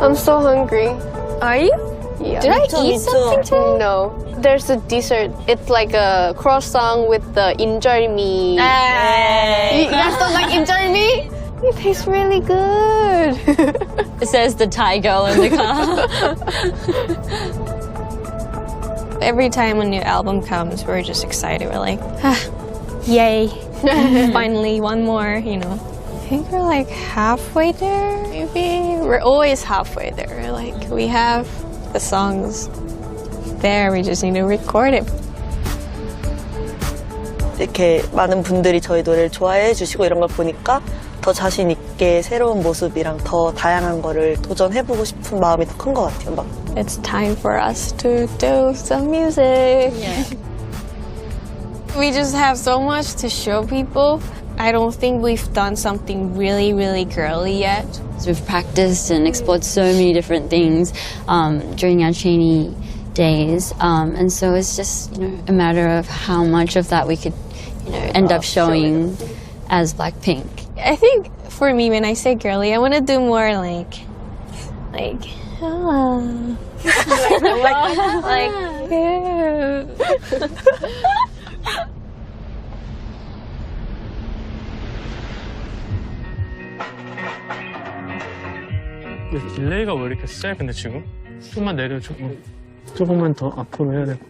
I'm so hungry. Are you? Yeah. Did I Me too, eat me something too. today? No. There's a dessert. It's like a croissant with the injarmi. You guys don't like injarmi? It tastes really good. It says the Thai girl in the car. Every time a new album comes, we're just excited. We're like, yay. Finally, one more, you know. I think we're like halfway there, maybe. We're always halfway there. Like, we have the songs there. We just need to record it. 이렇게 많은 분들이 저희 노래를 좋아해 주시고 이런 걸 보니까 더 자신 있게 새로운 모습이랑 더 다양한 거를 도전해보고 싶은 마음이 더 큰 것 같아요. 막 It's time for us to do some music. Yeah. We just have so much to show people. I don't think we've done something really, really girly yet. So we've practiced and explored so many different things during our trainee days, and so it's just a matter of how much of that we could end up showing as Blackpink. I think for me, when I say girly, I want to do more like yeah. 딜레이가 왜 이렇게 세? 근데 지금? 좀만 내려 조금만 더 앞으로 해야 돼.